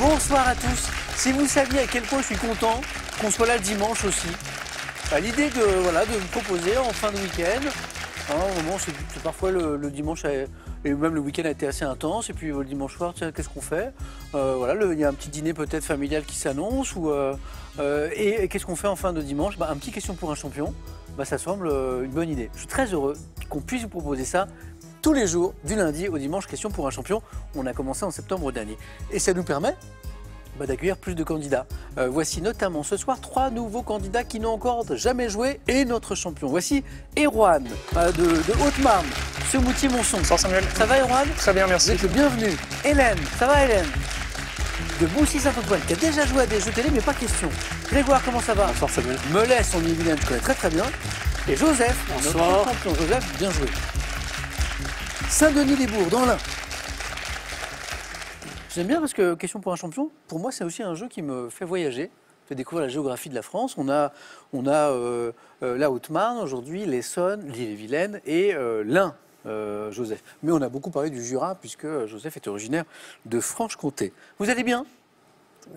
Bonsoir à tous. Si vous saviez à quel point je suis content qu'on soit là le dimanche aussi, l'idée de vous proposer en fin de week-end, au moment c'est parfois le dimanche et même le week-end a été assez intense et puis le dimanche soir, tiens, qu'est-ce qu'on fait? Il y a un petit dîner peut-être familial qui s'annonce et qu'est-ce qu'on fait en fin de dimanche? Un petit question pour un champion, ça semble une bonne idée. Je suis très heureux qu'on puisse vous proposer ça tous les jours, du lundi au dimanche, question pour un champion. On a commencé en septembre dernier. Et ça nous permet d'accueillir plus de candidats. Voici notamment ce soir 3 nouveaux candidats qui n'ont encore jamais joué et notre champion. Voici Erwan de Haute-Marne, sur Moutier-Monson. Bonsoir Samuel. Ça va Erwan? Très bien, merci. Vous êtes le bienvenu. Hélène, ça va Hélène? De Boussy-Saint-Antoine, qui a déjà joué à des jeux télé, mais pas question. Grégoire, comment ça va? Bonsoir Samuel. Melès, on y je connais très très bien. Et Joseph, bonsoir. Notre champion. Joseph, bien joué. Saint-Denis-des-Bourgs, dans l'Ain. J'aime bien parce que question pour un champion, pour moi c'est aussi un jeu qui me fait voyager, fait découvrir la géographie de la France. On a la Haute-Marne aujourd'hui, l'Essonne, l'Ille-et-Vilaine et l'Ain, Joseph. Mais on a beaucoup parlé du Jura puisque Joseph est originaire de Franche-Comté. Vous allez bien?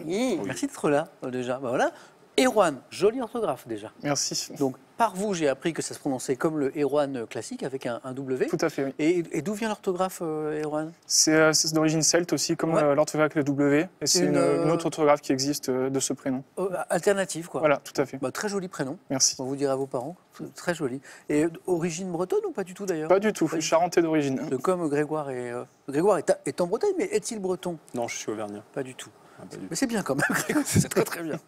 Oui. Merci d'être là déjà. Voilà. Erwan, joli orthographe déjà. Merci. Donc par vous j'ai appris que ça se prononçait comme le Erwan classique avec un W. Tout à fait, oui. Et d'où vient l'orthographe, Erwan? C'est d'origine celte aussi, comme l'orthographe avec le W. Et c'est une autre orthographe qui existe de ce prénom. Alternative, quoi. Voilà, tout à fait. Très joli prénom. Merci. On vous dira à vos parents. Très joli. Et origine bretonne ou pas du tout d'ailleurs? Pas du tout, charentais d'origine. Comme Grégoire est en Bretagne, mais est-il breton? Non, je suis auvergnat. Pas du tout. Ah, pas du tout. Mais c'est bien quand même, Grégoire, c'est très très bien.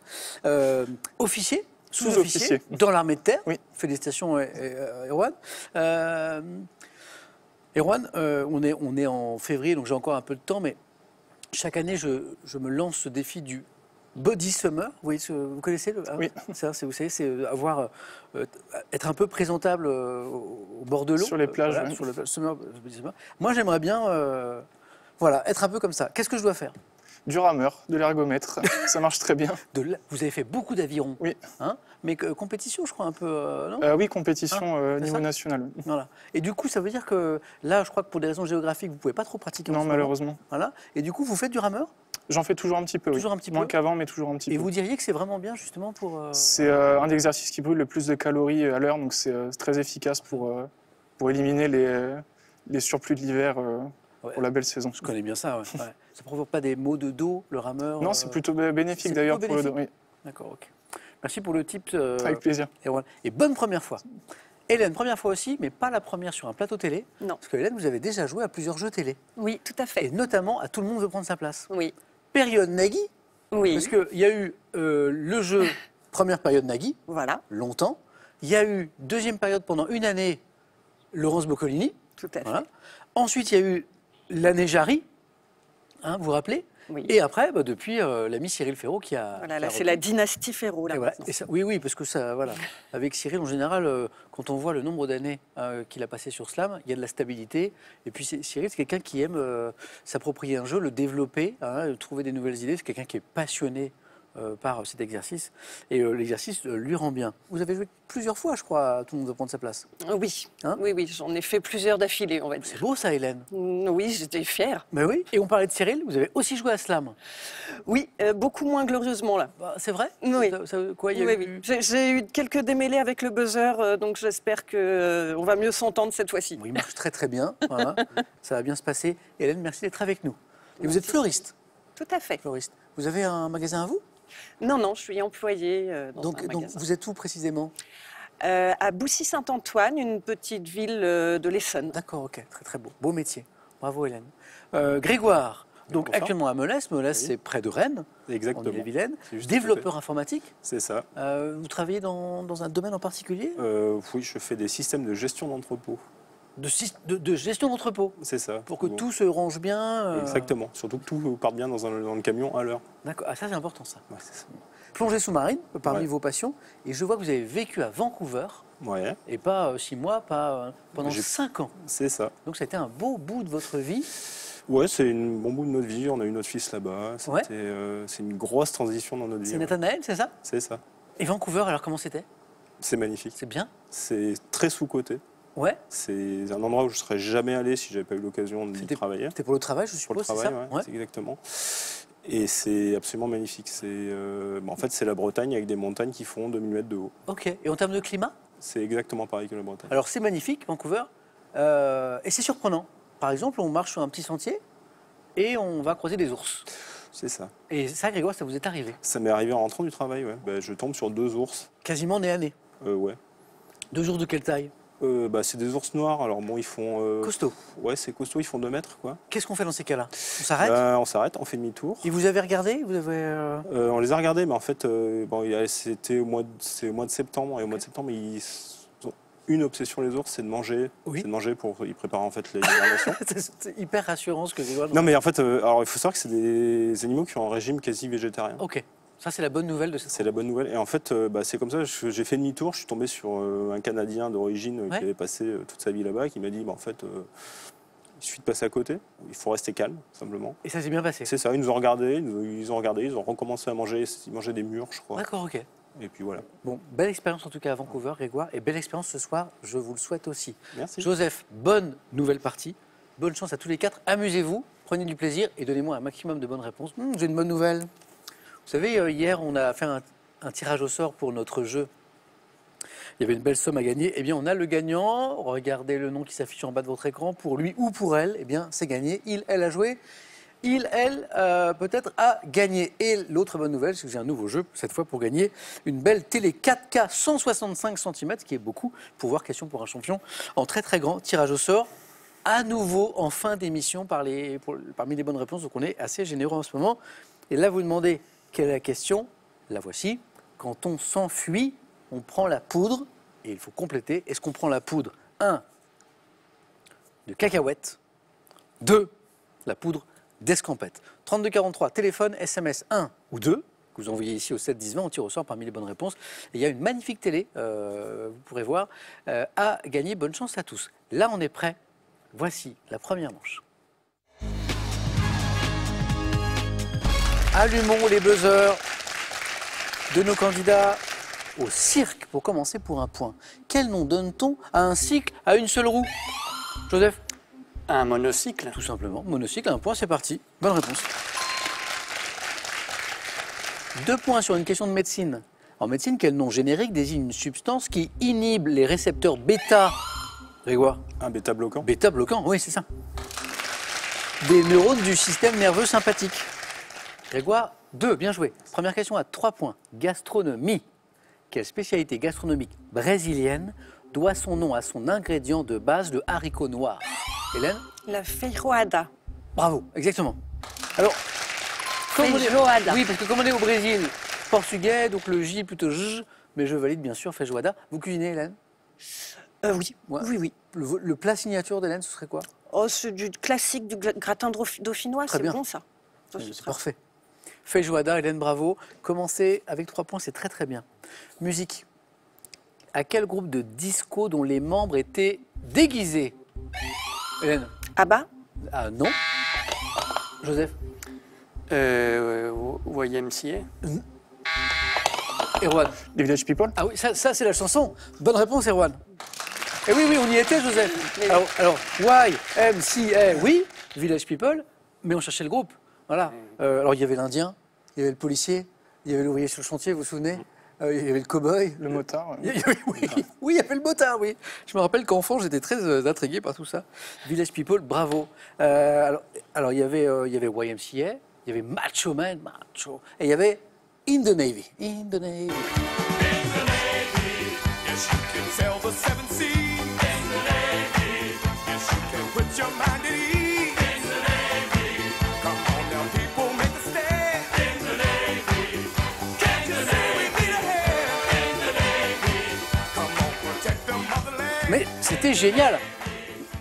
Officier? Sous-officier. Dans l'armée de terre. Oui. Félicitations, Erwan. Erwan, on est en février, donc j'ai encore un peu de temps, mais chaque année, je me lance ce défi du Body Summer. Vous connaissez le? Oui. Ça, vous savez, c'est être un peu présentable au bord de l'eau. Sur les plages. Voilà, sur le Body Summer. Moi, j'aimerais bien être un peu comme ça. Qu'est-ce que je dois faire? Du rameur, de l'ergomètre, ça marche très bien. Vous avez fait beaucoup d'aviron. Oui. Mais compétition, je crois, un peu, non? Oui, compétition niveau national. Voilà. Et du coup, ça veut dire que là, je crois que pour des raisons géographiques, vous ne pouvez pas trop pratiquer. Non, malheureusement. Voilà. Et du coup, vous faites du rameur? J'en fais toujours un petit peu, toujours oui. Un petit Moins peu. qu'avant, mais toujours un petit peu. Et vous diriez que c'est vraiment bien, justement, pour... C'est un des exercices qui brûle le plus de calories à l'heure, donc c'est très efficace pour éliminer les surplus de l'hiver pour la belle saison. Je connais bien ça, ouais. Ça ne provoque pas des maux de dos, le rameur? Non, c'est plutôt bénéfique d'ailleurs pour le dos. Oui. D'accord, ok. Merci pour le tip. Avec plaisir. Et bonne première fois. Hélène, première fois aussi, mais pas la première sur un plateau télé. Non. Parce que Hélène, vous avez déjà joué à plusieurs jeux télé. Oui, tout à fait. Et notamment à Tout le monde veut prendre sa place. Oui. Période Nagui. Oui. Parce qu'il y a eu le jeu première période Nagui, Voilà. longtemps. Il y a eu deuxième période pendant une année, Laurence Boccolini. Tout à fait. Voilà. Ensuite, il y a eu l'année Jarry, vous vous rappelez? Oui. Et après, depuis, l'ami Cyril Ferraud qui a... Voilà, là, c'est la dynastie Ferraud. Là, et voilà. Et ça, oui, parce que ça, voilà. Avec Cyril, en général, quand on voit le nombre d'années qu'il a passé sur Slam, il y a de la stabilité. Et puis Cyril, c'est quelqu'un qui aime s'approprier un jeu, le développer, trouver des nouvelles idées. C'est quelqu'un qui est passionné par cet exercice. Et l'exercice lui rend bien. Vous avez joué plusieurs fois, je crois, à Tout le monde veut prendre sa place. Oui, oui, j'en ai fait plusieurs d'affilée, on va dire. C'est beau ça, Hélène. Oui, j'étais fière. Mais oui. Et on parlait de Cyril, vous avez aussi joué à Slam. Oui, beaucoup moins glorieusement là. C'est vrai? Oui. Oui. J'ai eu quelques démêlés avec le buzzer, donc j'espère qu'on va mieux s'entendre cette fois-ci. Oui, il marche très très bien. Voilà. Ça va bien se passer. Hélène, merci d'être avec nous. Et vous êtes fleuriste? Tout à fait. Fleuriste. Vous avez un magasin à vous? Non, je suis employée dans un magasin. Donc vous êtes où précisément? À Boussy-Saint-Antoine, une petite ville de l'Essonne. D'accord, ok, très très beau. Beau métier. Bravo Hélène. Grégoire, donc Bonsoir. actuellement à Melès. Melès, Oui. c'est près de Rennes, Exactement. en Ille-et-Vilaine. C'est juste Développeur informatique. C'est ça. Vous travaillez dans un domaine en particulier? Oui, je fais des systèmes de gestion d'entrepôt. De gestion d'entrepôt. C'est ça. Pour que tout se range bien. Exactement. Surtout que tout parte bien dans le camion à l'heure. D'accord. Ah, ça c'est important ça. Ouais, c'est ça. Plongée sous-marine, parmi Ouais. vos passions. Et je vois que vous avez vécu à Vancouver. Ouais, Et pas 6 mois, pas pendant J'ai- 5 ans. c'est ça. Donc ça a été un beau bout de votre vie. Ouais, c'est un bon bout de notre vie. On a eu notre fils là-bas. Ouais. C'est une grosse transition dans notre vie. C'est ouais. Nathanaël, c'est ça? C'est ça. Et Vancouver, alors comment c'était? C'est magnifique. C'est bien? C'est très sous-coté. Ouais. C'est un endroit où je ne serais jamais allé si j'avais pas eu l'occasion d'y travailler. C'était pour le travail, je Pour le suppose, c'est travail, ça? ouais, c'est exactement. Et c'est absolument magnifique. En fait, c'est la Bretagne avec des montagnes qui font 2000 mètres de haut. Ok. Et en termes de climat? C'est exactement pareil que la Bretagne. Alors c'est magnifique, Vancouver, et c'est surprenant. Par exemple, on marche sur un petit sentier et on va croiser des ours. C'est ça. Et ça, Grégoire, ça vous est arrivé? Ça m'est arrivé en rentrant du travail, ouais. Je tombe sur 2 ours. Quasiment nez à nez. Ouais. 2 jours de quelle taille? C'est des ours noirs. Alors bon, ils font... Costaud. Ouais, c'est costaud, ils font 2 mètres, quoi. Qu'est-ce qu'on fait dans ces cas-là? On s'arrête? On s'arrête, on fait demi-tour. Et vous avez regardé? Vous avez, On les a regardés, mais en fait, c'était au mois de septembre. Et au mois de septembre, ils ont une obsession, les ours, c'est de manger. Oui. C'est de manger pour y préparer en fait l'hivernation. C'est hyper rassurant ce que Grégoire... Non, mais en fait, alors il faut savoir que c'est des animaux qui sont en régime quasi végétarien. Ok. Ça, c'est la bonne nouvelle de cette... C'est la bonne nouvelle. Et en fait, c'est comme ça, j'ai fait demi-tour, je suis tombé sur un Canadien d'origine Ouais. qui avait passé toute sa vie là-bas, qui m'a dit, en fait, il suffit de passer à côté, il faut rester calme, simplement. Et ça s'est bien passé? C'est ça, ils nous ont regardé, ils ont recommencé à manger, ils mangeaient des mûres, je crois. D'accord, ok. Et puis voilà. Bon, belle expérience en tout cas à Vancouver, Grégoire, et belle expérience ce soir, je vous le souhaite aussi. Merci. Joseph, bonne nouvelle partie, bonne chance à tous les 4, amusez-vous, prenez du plaisir et donnez-moi un maximum de bonnes réponses. J'ai une bonne nouvelle. Vous savez, hier on a fait un tirage au sort pour notre jeu. Il y avait une belle somme à gagner. Eh bien, on a le gagnant. Regardez le nom qui s'affiche en bas de votre écran. Pour lui ou pour elle, eh bien, c'est gagné. Il, elle a joué. Il, elle, peut-être a gagné. Et l'autre bonne nouvelle, c'est que j'ai un nouveau jeu, cette fois pour gagner une belle télé 4K 165 cm, ce qui est beaucoup, pour voir Question pour un champion, en très très grand tirage au sort. À nouveau, en fin d'émission, parmi les bonnes réponses. Donc, on est assez généreux en ce moment. Et là, vous demandez quelle est la question. La voici. Quand on s'enfuit, on prend la poudre, et il faut compléter. Est-ce qu'on prend la poudre 1. de cacahuètes, 2. la poudre d'escampette. 3243, téléphone, SMS 1 ou 2, que vous envoyez ici au 7 10 20, on tire au sort parmi les bonnes réponses. Et il y a une magnifique télé, vous pourrez voir, à gagner. Bonne chance à tous. Là, on est prêt. Voici la première manche. Allumons les buzzers de nos candidats au cirque pour commencer pour un point. Quel nom donne-t-on à un cycle à une seule roue? Joseph? Un monocycle. Tout simplement. Monocycle, un point, c'est parti. Bonne réponse. 2 points sur une question de médecine. En médecine, quel nom générique désigne une substance qui inhibe les récepteurs bêta? Grégoire? Un bêta-bloquant. Bêta-bloquant, oui, c'est ça. Des neurones du système nerveux sympathique. Grégoire, 2, bien joué. Première question à 3 points. Gastronomie. Quelle spécialité gastronomique brésilienne doit son nom à son ingrédient de base, le haricot noir? Hélène? La feijoada. Bravo, exactement. Alors, comme on est... Feijoada. Oui, parce que comme on est au Brésil, portugais, donc le J plutôt J, mais je valide bien sûr feijoada. Vous cuisinez, Hélène? Oui. Ouais. Oui, oui. Le plat signature d'Hélène, ce serait quoi? Oh, c'est du classique du gratin dauphinois, Très c'est bien. bon ça. C'est parfait. Feijoada, Hélène, bravo. Commencez avec 3 points, c'est très très bien. Musique. À quel groupe de disco dont les membres étaient déguisés? Hélène? Ah bah Ah non. Joseph? YMCA. Erwan? Les Village People. Ah oui, ça c'est la chanson. Bonne réponse, Erwan. Et oui, oui, on y était, Joseph. Alors, YMCA, oui, Village People, mais on cherchait le groupe. Voilà. Alors, il y avait l'Indien, il y avait le policier, il y avait l'ouvrier sur le chantier, vous vous souvenez? Il y avait le cow-boy. Le motard. Oui, oui, il y avait le motard, oui. Je me rappelle qu'enfant, j'étais très intrigué par tout ça. Village People, bravo. Alors il y avait YMCA, il y avait Macho Man, Macho, et il y avait In the Navy. In the Navy. Yes, you can sail the 7 seas. In the Navy. Yes, you can put your mind at ease. In the Navy. Come on now, people, make a stand. In the Navy. Can't you see we need a hand? In the Navy. Come on, protect the motherland. Mais c'était génial.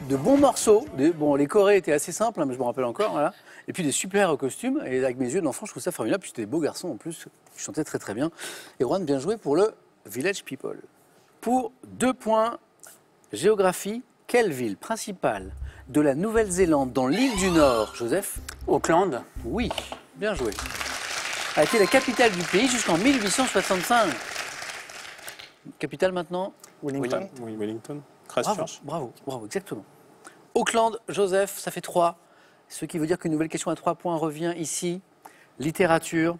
De bons morceaux. Bon, les chorés étaient assez simples, hein, mais je me rappelle encore. Voilà. Et puis des super costumes. Et avec mes yeux d'enfant, je trouve ça formidable. Puis c'était des beaux garçons en plus. Ils chantaient très très bien. Et Juan, bien joué pour le Village People. Pour 2 points, géographie, quelle ville principale de la Nouvelle-Zélande dans l'île du Nord, Joseph? Auckland. Oui, bien joué. A été la capitale du pays jusqu'en 1865. Capitale maintenant? Wellington. Oui, Wellington. Bravo, Christchurch. bravo, exactement. Auckland, Joseph, ça fait 3. Ce qui veut dire qu'une nouvelle question à 3 points revient ici. Littérature.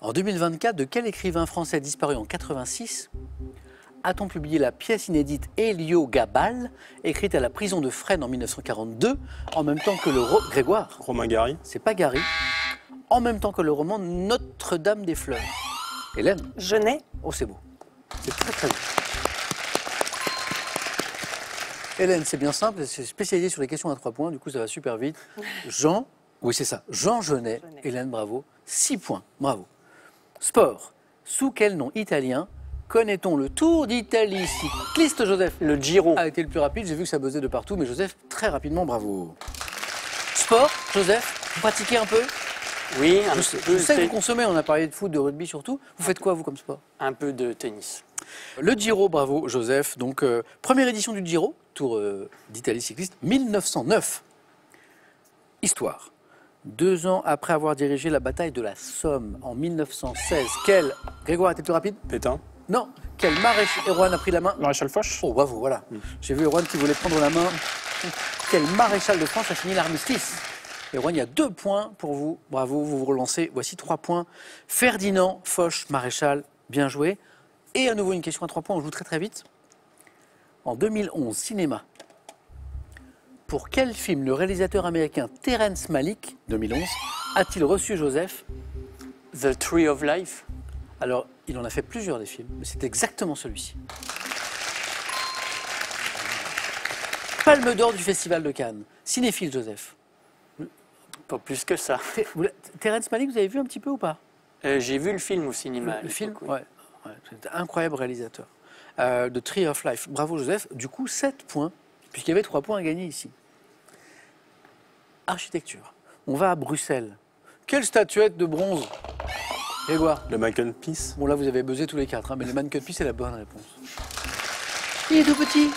En 2024, de quel écrivain français disparu en 86 a-t-on publié la pièce inédite Héliogabale, écrite à la prison de Fresnes en 1942, en même temps que le Grégoire? Romain Gary. C'est pas Gary. En même temps que le roman Notre-Dame des Fleurs. Hélène? Genet. Oh, c'est beau. C'est très très beau. Hélène, c'est bien simple, c'est spécialisé sur les questions à 3 points, du coup ça va super vite. Jean, oui c'est ça, Jean Genet. Hélène, bravo. 6 points, bravo. Sport. Sous quel nom italien connaît-on le Tour d'Italie cycliste, Joseph? Le Giro. A été le plus rapide, j'ai vu que ça buzzait de partout, mais Joseph, très rapidement, bravo. Sport, Joseph, vous pratiquez un peu? Oui, un Je peu, sais que vous consommez, on a parlé de foot, de rugby surtout. Vous faites quoi, vous, comme sport? un peu de tennis. Le Giro, bravo, Joseph. Donc, première édition du Giro, Tour d'Italie cycliste, 1909. Histoire. 2 ans après avoir dirigé la bataille de la Somme en 1916, quel... Grégoire, était plus rapide? Pétain. Non. Quel maréchal... Erwan a pris la main? Maréchal Foch. Oh, bravo, voilà. J'ai vu Erwan qui voulait prendre la main. Quel maréchal de France a signé l'armistice? Erwan, il y a 2 points pour vous. Bravo, vous vous relancez. Voici 3 points. Ferdinand Foch, maréchal, bien joué. Et à nouveau une question à 3 points, on joue très très vite. En 2011, cinéma. Pour quel film le réalisateur américain Terrence Malick, 2011, a-t-il reçu Joseph? The Tree of Life. Alors, il en a fait plusieurs des films, mais c'est exactement celui-ci. Palme d'or du Festival de Cannes. Cinéphile, Joseph. Pas plus que ça. Terrence Malick, vous avez vu un petit peu ou pas? J'ai vu le film au cinéma. à Le film, l'époque, oui. ouais. C'est un incroyable réalisateur. The Tree of Life. Bravo, Joseph. Du coup, 7 points, puisqu'il y avait 3 points à gagner ici. Architecture. On va à Bruxelles. Quelle statuette de bronze? Grégoire. Le Mannequin-Peace. Bon, là, vous avez buzzé tous les 4, mais le Mannequin-Peace, c'est la bonne réponse. Il est tout petit.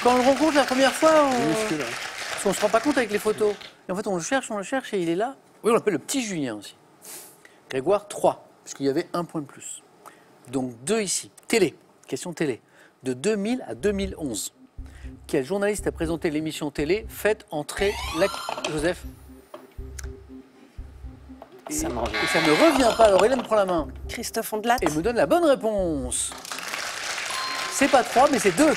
Quand on le rencontre la première fois, Minuscule, hein. parce qu'on ne se rend pas compte avec les photos. Et en fait, on le cherche et il est là. Oui, on l'appelle le petit Julien aussi. Grégoire, 3, puisqu'il y avait 1 point de plus. Donc 2 ici. Télé. Question télé. De 2000 à 2011. Quel journaliste a présenté l'émission télé Faites entrer la... Joseph. Ça me revient. Et ça ne revient pas. Alors Hélène prend la main Christophe Ondelat. et me donne la bonne réponse. C'est pas 3, mais c'est 2. Et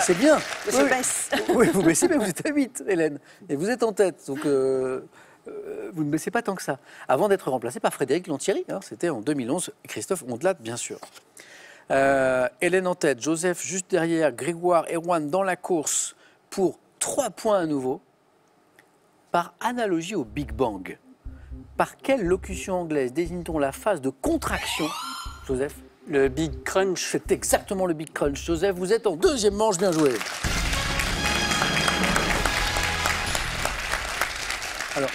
c'est bien. Je Oui, baisse. oui, vous baissez, mais vous êtes à 8, Hélène. Et vous êtes en tête. Donc, vous ne baissez pas tant que ça. Avant d'être remplacé par Frédéric Lantieri. Hein, c'était en 2011. Christophe Ondelat, bien sûr. Hélène en tête. Joseph juste derrière. Grégoire, Erwan dans la course pour 3 points à nouveau. Par analogie au Big Bang, par quelle locution anglaise désigne-t-on la phase de contraction, Joseph? Le Big Crunch. C'est exactement le Big Crunch. Joseph, vous êtes en 2e manche, bien joué. Alors,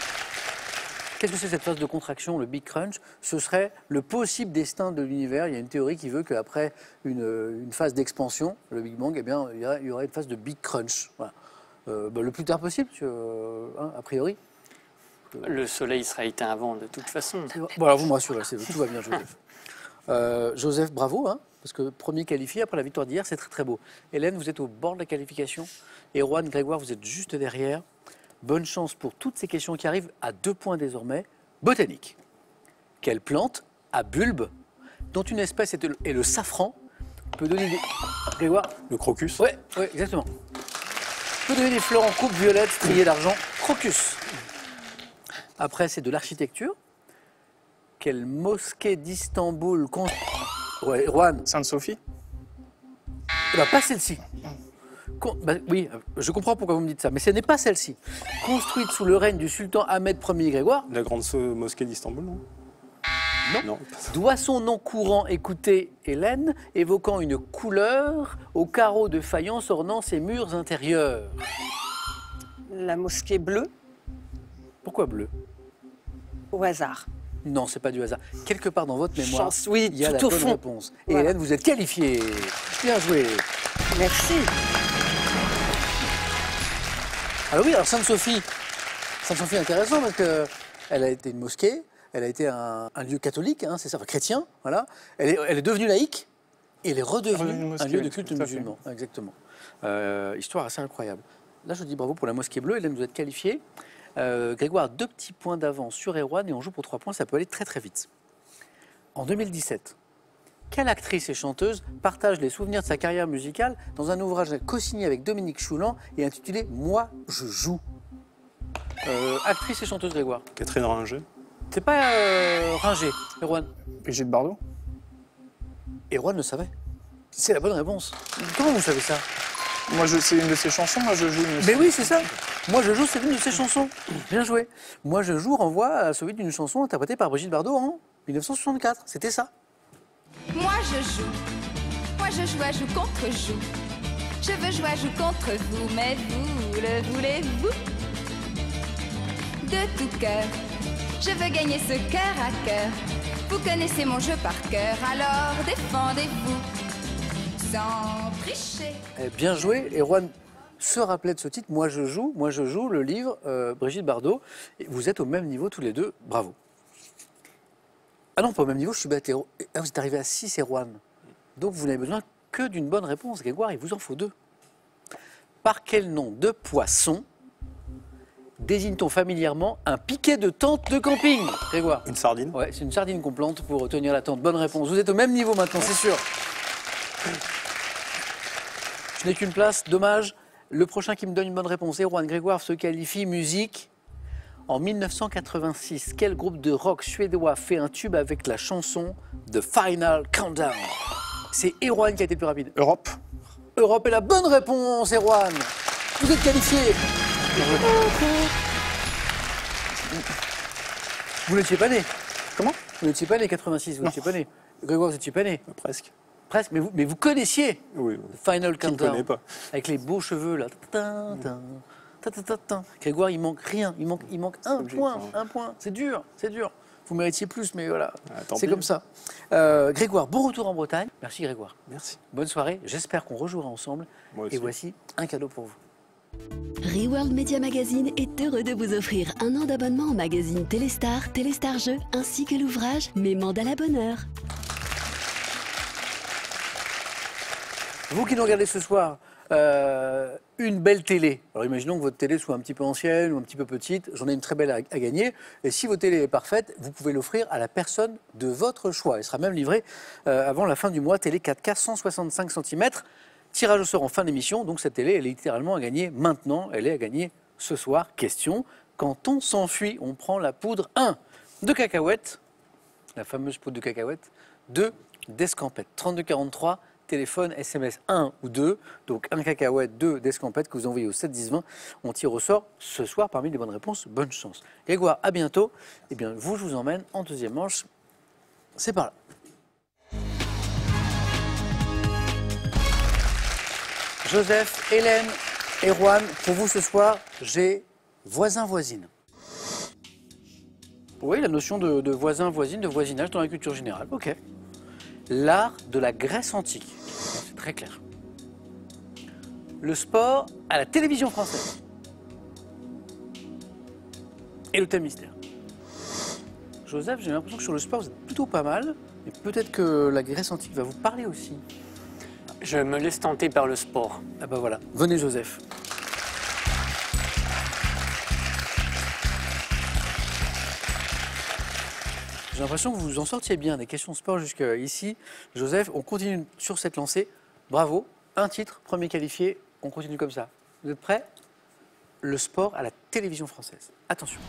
qu'est-ce que c'est cette phase de contraction, le Big Crunch? Ce serait le possible destin de l'univers. Il y a une théorie qui veut qu'après une phase d'expansion, le Big Bang, eh bien, il y aurait une phase de Big Crunch. Voilà. Le plus tard possible, a priori. Le soleil sera éteint avant, de toute façon. Bon, alors vous me rassurez, tout va bien, Joseph. Joseph, bravo, hein, parce que premier qualifié après la victoire d'hier, c'est très très beau. Hélène, vous êtes au bord de la qualification. Erwan, Grégoire, vous êtes juste derrière. Bonne chance pour toutes ces questions qui arrivent à 2 points désormais. Botanique. Quelle plante à bulbe, dont une espèce est le safran, peut donner des... Grégoire? Le crocus. Ouais, exactement. Peut donner des fleurs en coupe violette striées d'argent. Crocus. Après, c'est de l'architecture. Quelle mosquée d'Istanbul Ouais, Erwan. Sainte-Sophie. Pas celle-ci. Oui, je comprends pourquoi vous me dites ça, mais ce n'est pas celle-ci. Construite sous le règne du sultan Ahmed Ier Grégoire, La grande mosquée d'Istanbul, non? Non. Non. doit son nom courant, écoutez Hélène, évoquant une couleur aux carreaux de faïence ornant ses murs intérieurs. La mosquée bleue, Pourquoi bleu? au hasard. Non, c'est pas du hasard. Quelque part dans votre mémoire, Chance, oui, il y a tout la au bonne fond. réponse. Et Voilà. Hélène, vous êtes qualifiée. Bien joué. Merci. Alors oui, alors Sainte-Sophie est intéressant parce qu'elle a été une mosquée, elle a été un lieu catholique, hein, c'est ça, enfin, chrétien, voilà. Elle est devenue laïque et elle est redevenue Une mosquée, un lieu de oui, culte tout à fait. musulman. Exactement. Histoire assez incroyable. Là, je dis bravo pour la mosquée bleue. Hélène, vous êtes qualifiée. Grégoire, 2 petits points d'avance sur Erwan et on joue pour 3 points, ça peut aller très très vite. En 2017, quelle actrice et chanteuse partage les souvenirs de sa carrière musicale dans un ouvrage co-signé avec Dominique Choulan et intitulé « Moi, je joue ». Actrice et chanteuse, Grégoire. Catherine Ringer. C'est pas Ringer, Erwan. Brigitte Bardot. Erwan le savait. C'est la bonne réponse. Comment vous savez ça? Moi, c'est une de ses chansons, moi je joue une. Mais oui, c'est ça. Moi, je joue, c'est une de ses chansons. Bien joué. Moi, je joue renvoie à celui d'une chanson interprétée par Brigitte Bardot en 1964. C'était ça. Moi je joue, à joue contre joue. Je veux jouer à joue contre vous, mais vous le voulez-vous? De tout cœur, je veux gagner ce cœur à cœur. Vous connaissez mon jeu par cœur, alors défendez-vous sans tricher. Bien joué. Erwan se rappelait de ce titre. Moi, je joue, le livre, Brigitte Bardot. Et vous êtes au même niveau tous les deux. Bravo. Ah non, pas au même niveau, je suis bête. Ah, vous êtes arrivé à 6, Erwan. Donc vous n'avez besoin que d'une bonne réponse. Grégoire, il vous en faut 2. Par quel nom de poisson désigne-t-on familièrement un piquet de tente de camping? Grégoire. Une sardine. Ouais, c'est une sardine qu'on plante pour tenir la tente. Bonne réponse. Vous êtes au même niveau maintenant, c'est sûr. Je n'ai qu'une place, dommage. Le prochain qui me donne une bonne réponse, Erwan. Grégoire se qualifie musique. En 1986, quel groupe de rock suédois fait un tube avec la chanson The Final Countdown? C'est Erwan qui a été le plus rapide. Europe. Europe est la bonne réponse, Erwan. Vous êtes qualifié. Vous n'étiez pas né. Comment? Vous n'étiez pas né 86, vous n'étiez pas né. Grégoire, vous n'étiez pas né. Presque. Presque, mais vous connaissiez Oui. Final Qui ne Countdown. connaît pas? Avec les beaux cheveux là. Grégoire, il manque rien. Il manque un point. C'est dur. Vous méritiez plus, mais voilà. Tant C'est pis. comme ça. Grégoire, bon retour en Bretagne. Merci Grégoire. Merci. Bonne soirée. J'espère qu'on rejouera ensemble. Moi aussi. Et voici un cadeau pour vous. Reworld Media Magazine est heureux de vous offrir un an d'abonnement au magazine Téléstar, Téléstar Jeux, ainsi que l'ouvrage Mes mandats à bonheur. Vous qui nous regardez ce soir, une belle télé. Alors imaginons que votre télé soit un petit peu ancienne ou un petit peu petite. J'en ai une très belle à gagner. Et si votre télé est parfaite, vous pouvez l'offrir à la personne de votre choix. Elle sera même livrée avant la fin du mois. Télé 4K 165 cm. Tirage au sort en fin d'émission. Donc cette télé, elle est littéralement à gagner maintenant. Elle est à gagner ce soir. Question, quand on s'enfuit, on prend la poudre 1 de cacahuètes, la fameuse poudre de cacahuètes, 2 d'escampette. 3243. Téléphone, SMS 1 ou 2, donc 1 cacahuète, 2 d'escampette que vous envoyez au 7-10-20. On tire au sort ce soir parmi les bonnes réponses. Bonne chance. Grégoire, à bientôt. Eh bien, je vous emmène en deuxième manche. C'est par là. Joseph, Hélène, Erwan, pour vous ce soir, j'ai voisin-voisine. Oui, la notion de voisin-voisine, de voisinage dans la culture générale. Ok. L'art de la Grèce antique. C'est très clair. Le sport à la télévision française. Et le thème mystère. Joseph, j'ai l'impression que sur le sport, vous êtes plutôt pas mal. Et peut-être que la Grèce antique va vous parler aussi. Je me laisse tenter par le sport. Ah ben voilà. Venez, Joseph. J'ai l'impression que vous vous en sortiez bien des questions sport jusqu'ici. Joseph, on continue sur cette lancée. Bravo. Un titre, premier qualifié. On continue comme ça. Vous êtes prêts? Le sport à la télévision française. Attention.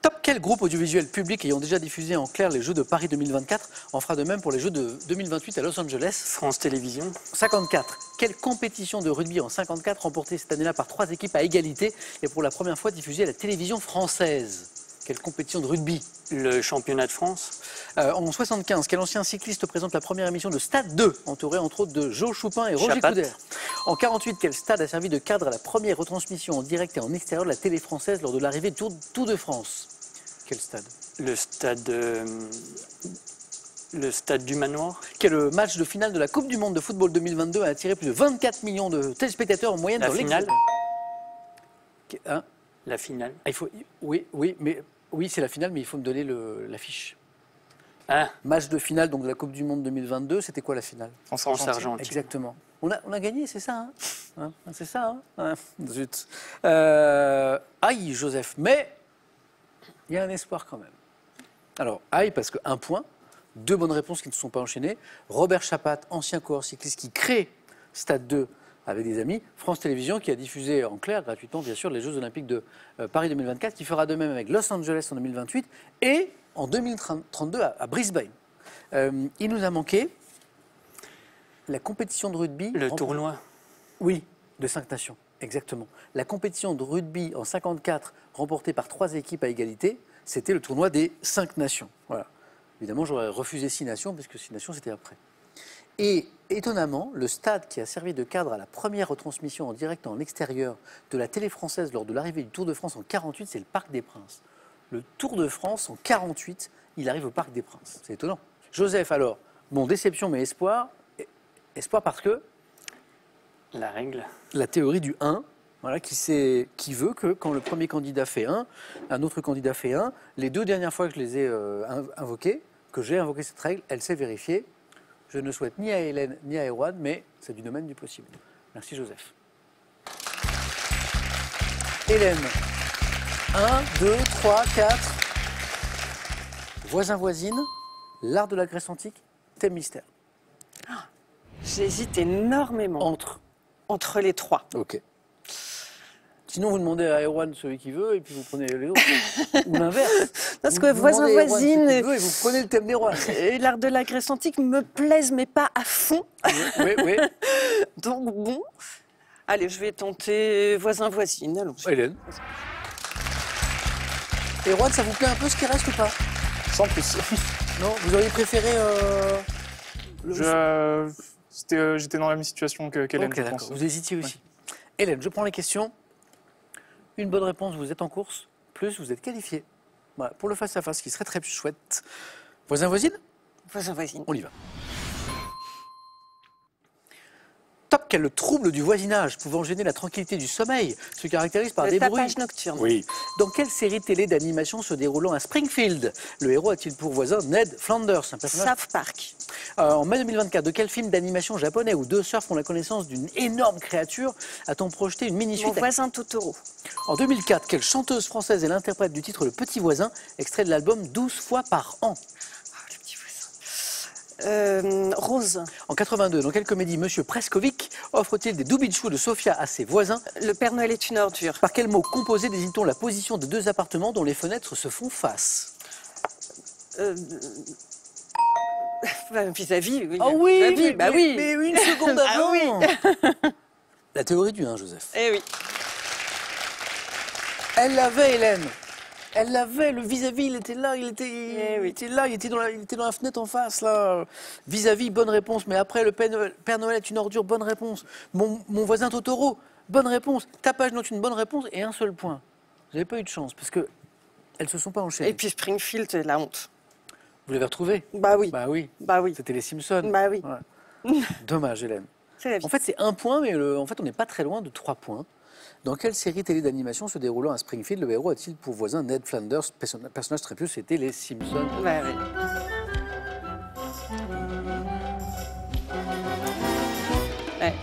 Top, quel groupe audiovisuel public ayant déjà diffusé en clair les Jeux de Paris 2024 en fera de même pour les Jeux de 2028 à Los Angeles? France Télévisions. 54. Quelle compétition de rugby en 54 remportée cette année-là par 3 équipes à égalité et pour la première fois diffusée à la télévision française? Quelle compétition de rugby? Le championnat de France. En 75, quel ancien cycliste présente la première émission de Stade 2, entouré entre autres de Jo Choupin et Roger Chapat. Couder? En 48, quel stade a servi de cadre à la première retransmission en direct et en extérieur de la télé française lors de l'arrivée du Tour de France? Quel stade? Le stade du Manoir. Quel match de finale de la Coupe du Monde de football 2022 a attiré plus de 24 millions de téléspectateurs en moyenne La dans finale. Hein? La finale. Ah, oui, c'est la finale, mais il faut me donner l'affiche. Ah, Match de finale donc, de la Coupe du Monde 2022, c'était quoi la finale? France-Argentine. Exactement. On a gagné, c'est ça, c'est ça, Zut. Aïe, Joseph, mais il y a un espoir quand même. Alors, aïe, parce que 1 point, 2 bonnes réponses qui ne se sont pas enchaînées. Robert Chapat, ancien coureur cycliste qui crée Stade 2 avec des amis. France Télévisions qui a diffusé en clair, gratuitement, bien sûr, les Jeux Olympiques de Paris 2024, qui fera de même avec Los Angeles en 2028 et en 2032 à Brisbane. Il nous a manqué la compétition de rugby. Le tournoi. Oui, de 5 nations, exactement. La compétition de rugby en 54, remportée par 3 équipes à égalité, c'était le tournoi des 5 nations. Voilà. Évidemment, j'aurais refusé 6 nations, parce que 6 nations, c'était après. Et étonnamment, le stade qui a servi de cadre à la première retransmission en direct en extérieur de la télé française lors de l'arrivée du Tour de France en 48, c'est le Parc des Princes. Le Tour de France en 48, il arrive au Parc des Princes. C'est étonnant. Joseph, alors, bon, déception mais espoir. Espoir parce que La règle. la théorie du 1, voilà, qui veut que quand le premier candidat fait 1, un autre candidat fait 1, les 2 dernières fois que je les ai invoquées, que j'ai invoqué cette règle, elle s'est vérifiée. Je ne souhaite ni à Hélène ni à Erwan, mais c'est du domaine du possible. Merci Joseph. Hélène, 1, 2, 3, 4. Voisin-voisine, l'art de la Grèce antique, thème mystère. J'hésite énormément entre les 3. Ok. Sinon, vous demandez à Erwan celui qui veut, et puis vous prenez les autres. Ou l'inverse. Parce Vous que demandez à Erwan voisin-voisine, celui qui veut, et vous prenez le thème d'Erwan. l'art de la Grèce antique me plaise, mais pas à fond. Oui. Donc bon, allez, je vais tenter voisin-voisine. Allons. Hélène. Erwan, ça vous plaît un peu ce qui reste ou pas? Sans plus. Non, vous auriez préféré... J'étais dans la même situation qu'Hélène, Ok, je d'accord. pense. Vous hésitiez aussi. Hélène, je prends les questions. Une bonne réponse, vous êtes en course. Plus, vous êtes qualifié. Voilà, pour le face-à-face, qui serait très chouette. Voisin-voisine? Voisin-voisine. On y va. Top, quel le trouble du voisinage pouvant gêner la tranquillité du sommeil se caractérise par Le des bruits. tapage nocturne. Oui. Dans quelle série télé d'animation se déroulant à Springfield le héros a-t-il pour voisin Ned Flanders, un personnage... South Park. En mai 2024, de quel film d'animation japonais où 2 sœurs font la connaissance d'une énorme créature a-t-on projeté une Mon mini-suite? voisin Totoro. En 2004, quelle chanteuse française est l'interprète du titre Le Petit Voisin, extrait de l'album 12 fois par an? Le petit voisin. Rose. En 82, dans quelle comédie Monsieur Preskovic offre-t-il des doubichous de Sofia à ses voisins? Le Père Noël est une ordure. Par quel mot composé désigne-t-on la position de 2 appartements dont les fenêtres se font face? Vis-à-vis, oui. Ah oui, Vis-à-vis, bah oui. mais une seconde Ah avant. oui. La théorie du 1, Joseph. Eh oui. Elle l'avait, Hélène. Elle l'avait, le vis-à-vis, il était là, il était là, il était dans la fenêtre en face, là. Vis-à-vis, bonne réponse, mais après, le Père Noël est une ordure, bonne réponse. Mon voisin Totoro, bonne réponse. Tapage note une bonne réponse et un seul point. Vous n'avez pas eu de chance, parce que elles se sont pas enchaînées. Et puis Springfield, c'est la honte. Vous l'avez retrouvé? Bah oui. Bah oui, Bah oui. c'était les Simpsons. Bah oui. Ouais. Dommage, Hélène. C'est la vie. En fait, c'est 1 point, mais en fait, on n'est pas très loin de 3 points. Dans quelle série télé d'animation se déroulant à Springfield, le héros a-t-il pour voisin Ned Flanders, personnage très plus, c'était les Simpsons. Bah oui. Ouais.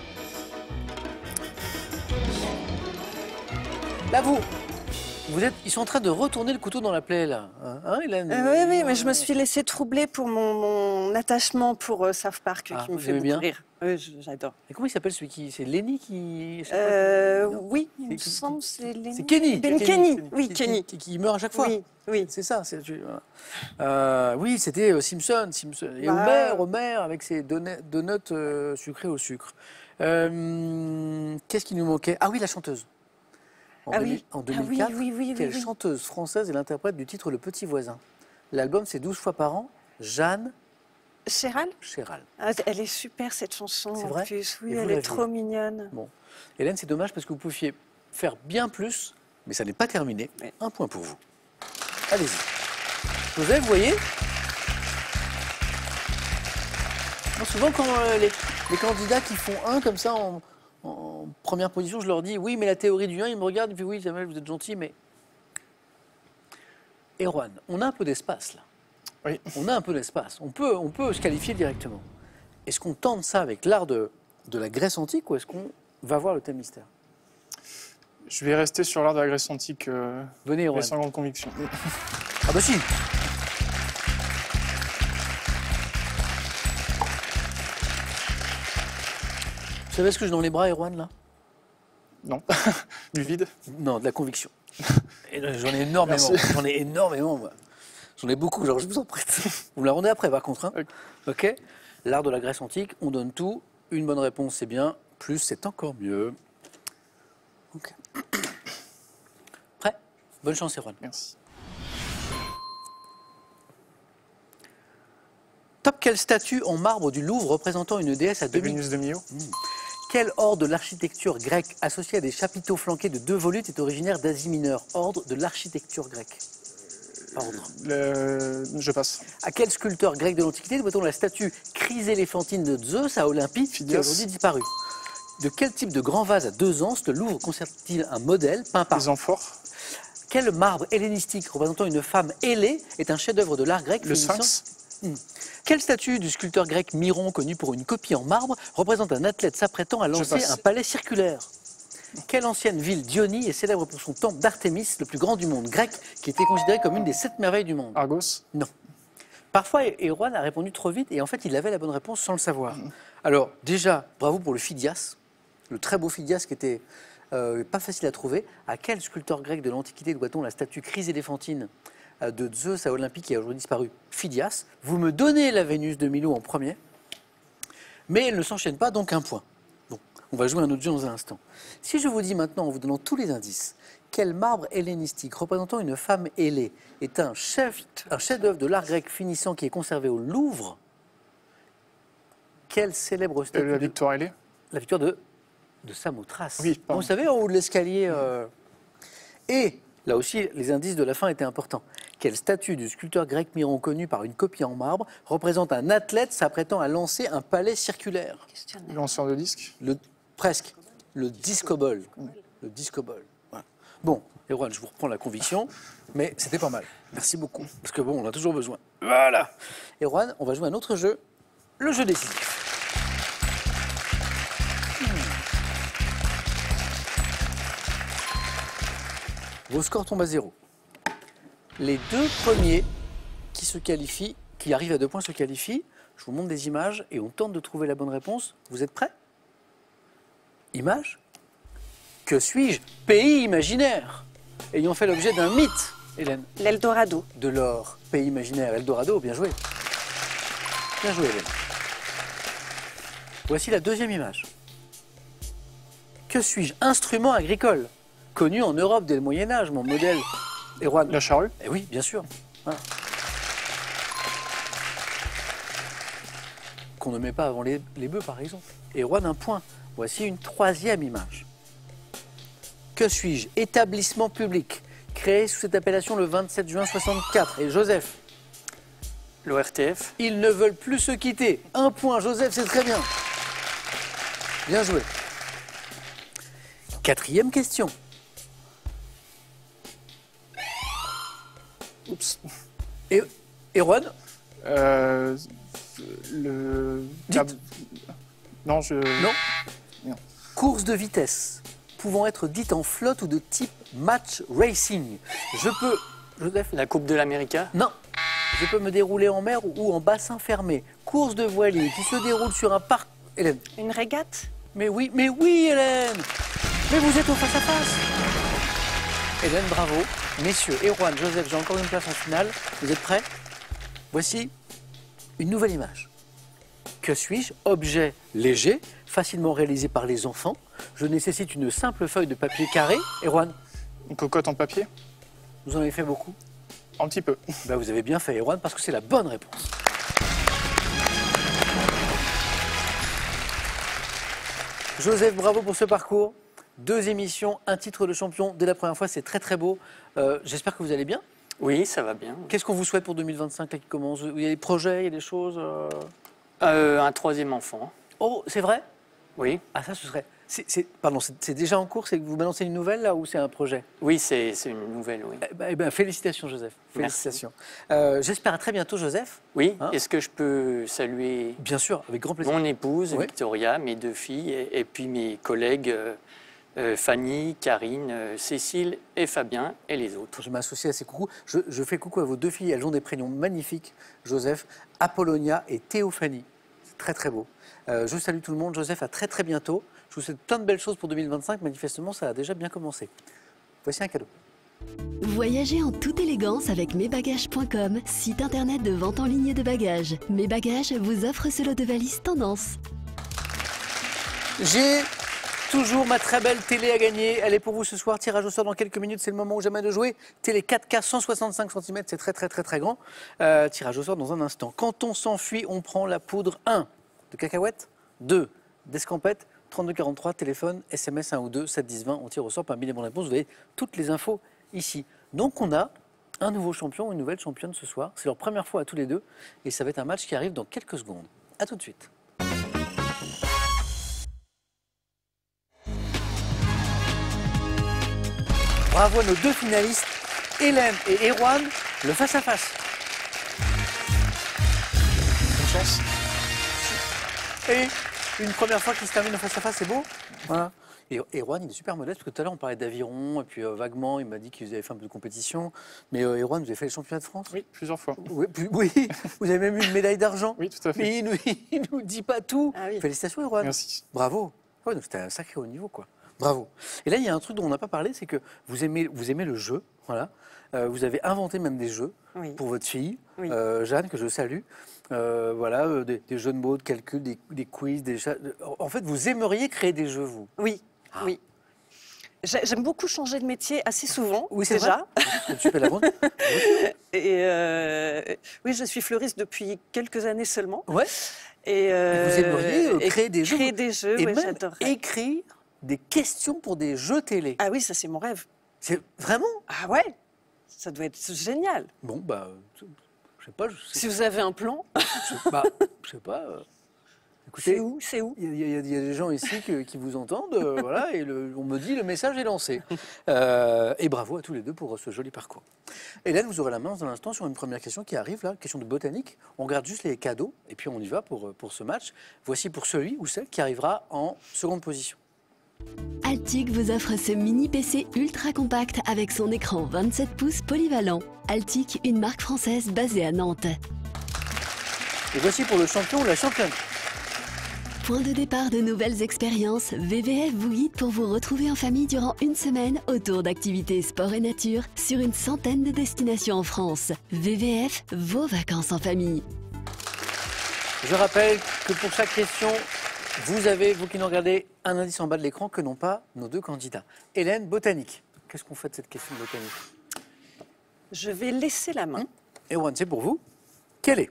Là, ils sont en train de retourner le couteau dans la plaie, là. Hein, Hélène? Oui, mais je me suis laissée troubler pour mon attachement pour South Park, Ah, qui me vous fait aimez beaucoup bien rire. Oui, j'adore. Et comment il s'appelle celui qui... C'est Lenny qui... Oui, il me C'est- semble c'est Lenny. C'est Kenny. Ben Kenny. Oui, Kenny. Qui meurt à chaque fois. Oui, oui. C'est ça. Oui, c'était Simpson. Et Bah, Homer avec ses donuts sucrés au sucre. Qu'est-ce qui nous manquait? Ah oui, la chanteuse. En 2004, oui, quelle chanteuse française est l'interprète du titre Le Petit Voisin? L'album, c'est 12 fois par an. Jeanne Chéral. Chéral. Ah, elle est super cette chanson C'est en vrai plus. Oui, Et vous elle l'aviez est trop mignonne. Bon. Hélène, c'est dommage parce que vous pouviez faire bien plus, mais ça n'est pas terminé. Ouais. 1 point pour vous. Allez-y. Joseph, vous voyez? Moi, souvent, quand les candidats qui font 1 comme ça en première position, je leur dis oui, mais la théorie du 1, ils me regardent et puis oui, Samuel, vous êtes gentil, mais. Erwan, on a un peu d'espace là. Oui. On a un peu d'espace. On peut se qualifier directement. Est-ce qu'on tente ça avec l'art de la Grèce antique ou est-ce qu'on va voir le thème mystère? Je vais rester sur l'art de la Grèce antique, Donnez, Erwan. mais sans grande conviction. Ah bah si. Vous savez ce que j'ai dans les bras, Erwan, là? Non. Du vide. Non, de la conviction. Et j'en ai énormément. Merci. J'en ai énormément, moi. J'en ai beaucoup, genre je vous en prête. Vous me la rendez après, par contre. Hein. Ok. L'art de la Grèce antique, on donne tout. Une bonne réponse, c'est bien. Plus, c'est encore mieux. Ok. Prêt? Bonne chance, Erwan. Merci. Top, quelle statue en marbre du Louvre représentant une déesse à C'est demi... Vénus de Milo. Quel ordre de l'architecture grecque associé à des chapiteaux flanqués de 2 volutes est originaire d'Asie mineure? Ordre de l'architecture grecque. Ordre. Je passe. À quel sculpteur grec de l'Antiquité doit-on la statue Chryséléphantine de Zeus à Olympie, qui a Phidias. aujourd'hui disparu? De quel type de grand vase à 2 anses le Louvre conserve-t-il un modèle peint par... Les amphores. Quel marbre hellénistique représentant une femme ailée est un chef-d'œuvre de l'art grec Le finissant- Sphinx. Quelle statue du sculpteur grec Myron, connu pour une copie en marbre, représente un athlète s'apprêtant à lancer passe. un palais circulaire? Quelle ancienne ville d'Ionie est célèbre pour son temple d'Artémis, le plus grand du monde grec, qui était considéré comme une des 7 merveilles du monde? Argos. Non. Parfois, Erwan a répondu trop vite et en fait, il avait la bonne réponse sans le savoir. Alors, déjà, bravo pour le Phidias, le très beau Phidias qui était pas facile à trouver. À quel sculpteur grec de l'Antiquité doit-on la statue Chryséléphantine de Zeus à Olympie qui a aujourd'hui disparu? Phidias. Vous me donnez la Vénus de Milo en premier, mais elle ne s'enchaîne pas, donc un point. Bon, on va jouer un autre jeu dans un instant. Si je vous dis maintenant, en vous donnant tous les indices, quel marbre hellénistique représentant une femme ailée est un chef-d'œuvre de l'art grec finissant qui est conservé au Louvre? Quelle célèbre statue La de- victoire ailée. La victoire de Samothrace. Oui, pardon. Vous savez, en haut de l'escalier. Et là aussi, les indices de la fin étaient importants. Quelle statue du sculpteur grec Myron, connu par une copie en marbre, représente un athlète s'apprêtant à lancer un palais circulaire? Le lanceur de disque. Presque. Le discobol. Le discobol. Voilà. Bon, Erwan, je vous reprends la conviction, mais c'était pas mal. Merci beaucoup. Parce que bon, on a toujours besoin. Voilà. Erwan, on va jouer à un autre jeu, le jeu décisif. Vos scores tombent à 0. Les 2 premiers qui se qualifient, qui arrivent à 2 points, se qualifient. Je vous montre des images et on tente de trouver la bonne réponse. Vous êtes prêts? Image. Que suis-je? Pays imaginaire, ayant fait l'objet d'un mythe, Hélène. L'Eldorado. De l'or, pays imaginaire, Eldorado, bien joué. Bien joué, Hélène. Voici la deuxième image. Que suis-je? Instrument agricole, connu en Europe dès le Moyen-Âge, mon modèle. Erwan. La charrue. Eh oui, bien sûr. Voilà. Qu'on ne met pas avant les bœufs, par exemple. Erwan, un point. Voici une troisième image. Que suis-je? Établissement public, créé sous cette appellation le 27 juin 64. Et Joseph, L'ORTF. ils ne veulent plus se quitter. Un point, Joseph, c'est très bien. Bien joué. Quatrième question. Oups. Et Erwan, Le. Dites. Non, je. non. Non. Course de vitesse, pouvant être dite en flotte ou de type match racing. Je peux, Joseph, La Coupe de l'América. non, je peux me dérouler en mer ou en bassin fermé. Course de voilier qui se déroule sur un parc. Hélène. Une régate. Mais oui, Hélène. Mais vous êtes au face-à-face. Hélène, bravo. Messieurs, Erwan, Joseph, j'ai encore une place en finale. Vous êtes prêts? Voici une nouvelle image. Que suis-je? Objet léger, facilement réalisé par les enfants. Je nécessite une simple feuille de papier carré. Erwan, Une cocotte en papier. vous en avez fait beaucoup? Un petit peu. Ben, vous avez bien fait, Erwan, parce que c'est la bonne réponse. Joseph, bravo pour ce parcours. 2 émissions, un titre de champion dès la première fois, c'est très très beau. J'espère que vous allez bien. Oui, ça va bien. Qu'est-ce qu'on vous souhaite pour 2025 là, qui commence? Il y a des projets, il y a des choses Un troisième enfant. Oh, c'est vrai? Oui. Ah, ça, ce serait Pardon, c'est déjà en cours, c'est que vous balancez une nouvelle là ou c'est un projet? Oui, c'est une nouvelle, oui. Félicitations Joseph, Merci. félicitations. J'espère à très bientôt Joseph. Oui, Hein? est-ce que je peux saluer Bien sûr, avec grand plaisir. mon épouse, Oui. Victoria, mes 2 filles, et puis mes collègues Fanny, Karine, Cécile et Fabien, et les autres. Je m'associe à ces coucous. Je fais coucou à vos 2 filles, elles ont des prénoms magnifiques, Joseph, Apollonia et Théophanie. C'est très très beau. Je salue tout le monde, Joseph, à très très bientôt. Je vous souhaite plein de belles choses pour 2025, manifestement ça a déjà bien commencé. Voici un cadeau. Voyagez en toute élégance avec mesbagages.com, site internet de vente en ligne de bagages. Mes Bagages vous offre ce lot de valises tendance. J'ai toujours ma très belle télé à gagner. Elle est pour vous ce soir. Tirage au sort dans quelques minutes. C'est le moment où jamais de jouer. Télé 4K 165 cm. C'est très très très très grand. Tirage au sort dans un instant. Quand on s'enfuit, on prend la poudre 1 de cacahuètes, 2 d'escampette, 3243, téléphone, SMS 1 ou 2, 7 10 20. On tire au sort parmi les bonnes réponses. Vous avez toutes les infos ici. Donc on a un nouveau champion, une nouvelle championne ce soir. C'est leur première fois à tous les deux. Et ça va être un match qui arrive dans quelques secondes. A tout de suite. Bravo à nos 2 finalistes, Hélène et Erwan, le face-à-face. Bonne chance. Et une première fois qu'il se termine au face-à-face, c'est beau. Voilà. Et Erwan, il est super modeste, parce que tout à l'heure, on parlait d'aviron, et puis vaguement, il m'a dit qu'il avait fait un peu de compétition. Mais Erwan, vous avez fait les championnats de France? Oui, plusieurs fois. Oui, oui, vous avez même eu une médaille d'argent. Oui, tout à fait. Mais il nous dit pas tout. Ah oui. Félicitations, Erwan. Merci. Bravo. Ouais, donc c'était un sacré haut niveau, quoi. Bravo. Et là, il y a un truc dont on n'a pas parlé, c'est que vous aimez le jeu. Voilà. Vous avez inventé même des jeux Oui. pour votre fille, Oui. Jeanne, que je salue. Voilà, des jeux de mots, de calcul, des quiz, En fait, vous aimeriez créer des jeux, vous. Oui, oui. J'aime beaucoup changer de métier assez souvent, Oui, c'est déjà. vrai. Tu fais la vente. Et oui, je suis fleuriste depuis quelques années seulement. Ouais. Et Vous aimeriez créer des jeux. Créer des jeux, Et ouais, même j'adorerais. écrire des questions pour des jeux télé. Ah oui, ça c'est mon rêve. C'est vraiment. Ah ouais, ça doit être génial. Bon, bah, je sais pas. Si vous avez un plan, Je sais pas. Écoutez, c'est où? C'est où? il y a des gens ici qui vous entendent, voilà, et on me dit le message est lancé. Et bravo à tous les deux pour ce joli parcours. Hélène, vous aurez la main dans un instant sur une première question qui arrive, là, question de botanique. On regarde juste les cadeaux, et puis on y va pour ce match. Voici pour celui ou celle qui arrivera en seconde position. Altic vous offre ce mini PC ultra compact avec son écran 27 pouces polyvalent. Altic, une marque française basée à Nantes. Et voici pour le champion ou la championne. Point de départ de nouvelles expériences, VVF vous guide pour vous retrouver en famille durant une semaine autour d'activités sport et nature sur une centaine de destinations en France. VVF, vos vacances en famille. Je rappelle que pour chaque question, vous avez, vous qui nous regardez, un indice en bas de l'écran que n'ont pas nos 2 candidats. Hélène, botanique. Qu'est-ce qu'on fait de cette question de botanique? Je vais laisser la main. Erwan, c'est pour vous. Quelle est?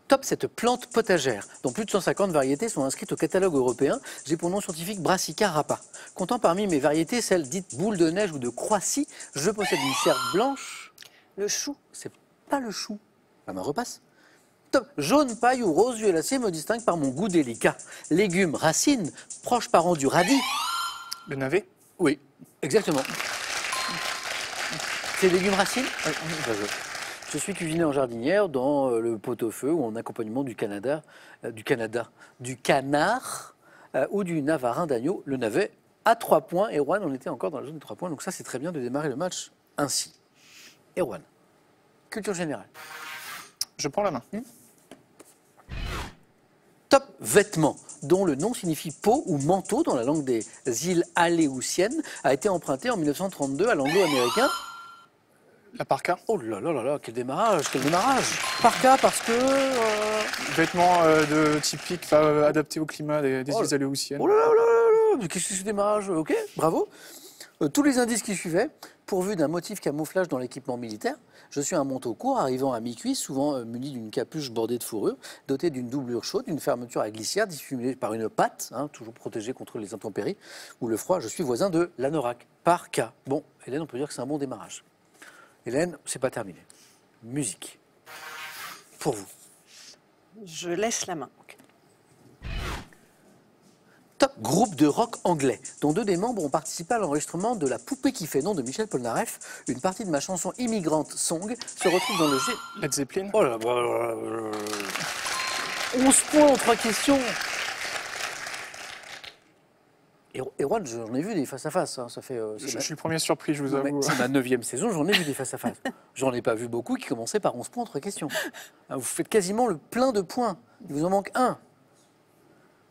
Top, cette plante potagère, dont plus de 150 variétés sont inscrites au catalogue européen. J'ai pour nom scientifique Brassica rapa. Comptant parmi mes variétés celles dites boule de neige ou de Croatie, je possède une chair blanche. Le chou. C'est pas le chou. La main repasse. Top, jaune paille ou rose violacé me distingue par mon goût délicat. Légumes, racines, proches parents du radis. Le navet? Oui, exactement. C'est légumes racines? Oui, je suis cuisinier en jardinière dans le pot-au-feu ou en accompagnement du canard ou du navarin d'agneau. Le navet à 3 points. Erwan, on était encore dans la zone des 3 points. Donc ça, c'est très bien de démarrer le match ainsi. Erwan, culture générale. Je prends la main. Top vêtements, dont le nom signifie peau ou manteau dans la langue des îles Aléoutiennes, a été emprunté en 1932 à l'anglo-américain. La parka. Oh là là là là, quel démarrage, quel démarrage. Parka parce que... Vêtements typiques, adaptés au climat des îles Aléoutiennes. Oh là là là là là, qu'est-ce que ce démarrage? Ok, bravo. Tous les indices qui suivaient, pourvus d'un motif camouflage dans l'équipement militaire. Je suis un manteau court arrivant à mi-cuisse, souvent muni d'une capuche bordée de fourrure, doté d'une doublure chaude, d'une fermeture à glissière dissimulée par une patte, toujours protégée contre les intempéries ou le froid. Je suis voisin de l'anorak. Parka. Bon, Hélène, on peut dire que c'est un bon démarrage. Hélène, c'est pas terminé. Musique. Pour vous. Je laisse la main. Top Groupe de rock anglais, dont 2 des membres ont participé à l'enregistrement de La poupée qui fait nom de Michel Polnareff. Une partie de ma chanson Immigrant Song se retrouve dans le G. Led Zeppelin. Oh là là, 11 points en 3 questions. Et Juan, j'en ai vu des face-à-face. Hein. Ça fait, Je suis le premier surpris, je vous avoue. c'est ma 9e saison, j'en ai vu des face-à-face. J'en ai pas vu beaucoup qui commençaient par 11 points en 3 questions. Hein, vous faites quasiment le plein de points. Il vous en manque un.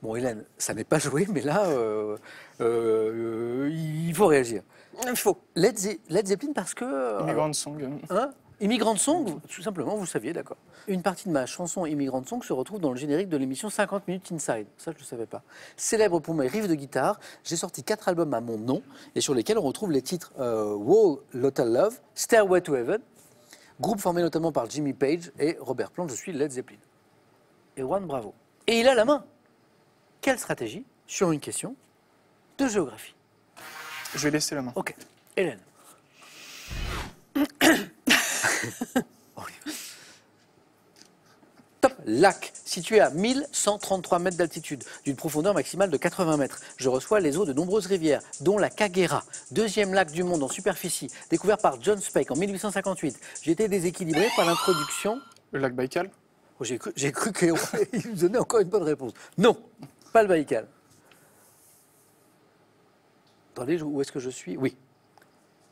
Bon, Hélène, ça n'est pas joué, mais là, il faut réagir. Il faut. Led Zeppelin parce que... Immigrant Song. Hein, Immigrant Song, tout simplement, vous saviez, d'accord. Une partie de ma chanson Immigrant Song se retrouve dans le générique de l'émission 50 minutes Inside. Ça, je ne le savais pas. Célèbre pour mes riffs de guitare, j'ai sorti 4 albums à mon nom et sur lesquels on retrouve les titres Wall Lotta Love, Stairway to Heaven, groupe formé notamment par Jimmy Page et Robert Plant. Je suis Led Zeppelin. Et Juan, bravo. Et il a la main. Quelle stratégie sur une question de géographie? Je vais laisser la main. Ok. Hélène. Top. Lac, situé à 1133 mètres d'altitude, d'une profondeur maximale de 80 mètres. Je reçois les eaux de nombreuses rivières, dont la Kagera, 2e lac du monde en superficie, découvert par John Speke en 1858. J'ai été déséquilibré par l'introduction... Le lac Baïkal. Oh, j'ai cru qu'il me donnait encore une bonne réponse. Non, pas le Baïkal. Attendez, où est-ce que je suis? Oui.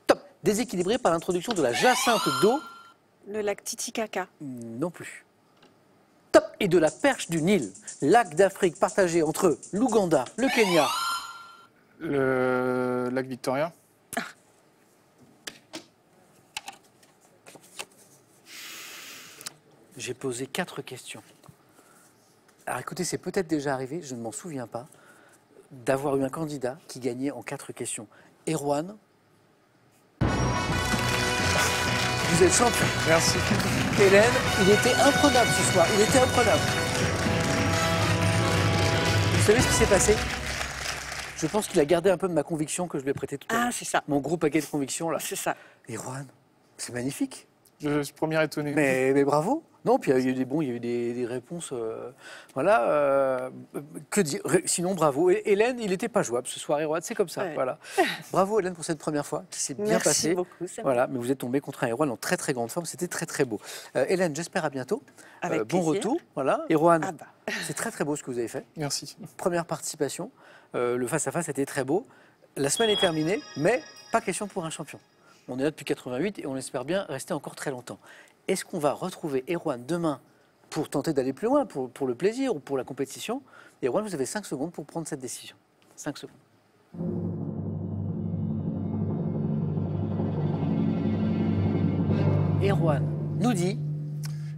Top. Déséquilibré par l'introduction de la jacinthe d'eau. Le lac Titicaca. Non plus. Top. Et de la perche du Nil. Lac d'Afrique partagé entre l'Ouganda, le Kenya. Le lac Victoria. J'ai posé 4 questions. Alors écoutez, c'est peut-être déjà arrivé, je ne m'en souviens pas, d'avoir eu un candidat qui gagnait en 4 questions. Erwan, vous êtes champion. Merci. Hélène, il était imprenable ce soir, il était imprenable. Vous savez ce qui s'est passé? Je pense qu'il a gardé un peu de ma conviction que je lui ai prêté tout à l'heure. Ah, c'est ça. Mon gros paquet de conviction là. C'est ça. Erwan, c'est magnifique. Je suis premier étonné. Mais bravo. Non, puis il y a eu des réponses. Voilà. Que dire? Sinon, bravo. Et Hélène, il n'était pas jouable ce soir, Erwan. C'est comme ça. Ouais. Voilà. Bravo, Hélène, pour cette première fois qui s'est bien passée. Merci beaucoup. c'est Voilà, mais vous êtes tombé contre un Erwan en très très grande forme. C'était très très beau. Hélène, j'espère à bientôt. Avec bon plaisir. retour. Voilà. Erwan, Ah bah. c'est très très beau ce que vous avez fait. Merci. Première participation. Le face-à-face était très beau. La semaine est terminée, mais pas question pour un champion. On est là depuis 88 et on espère bien rester encore très longtemps. Est-ce qu'on va retrouver Erwan demain pour tenter d'aller plus loin, pour le plaisir ou pour la compétition? Erwan, vous avez 5 secondes pour prendre cette décision. 5 secondes. Erwan nous dit...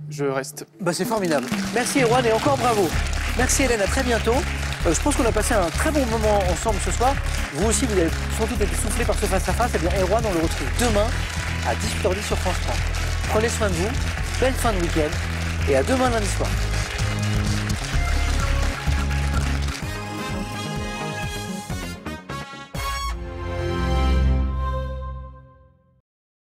Je reste. Bah, c'est formidable. Merci Erwan et encore bravo. Merci Hélène, à très bientôt. Je pense qu'on a passé un très bon moment ensemble ce soir. Vous aussi, vous avez sans doute été soufflé par ce face-à-face. Eh bien, Erwan, on le retrouve demain à 18h10 sur France 3. Prenez soin de vous, belle fin de week-end et à demain lundi soir.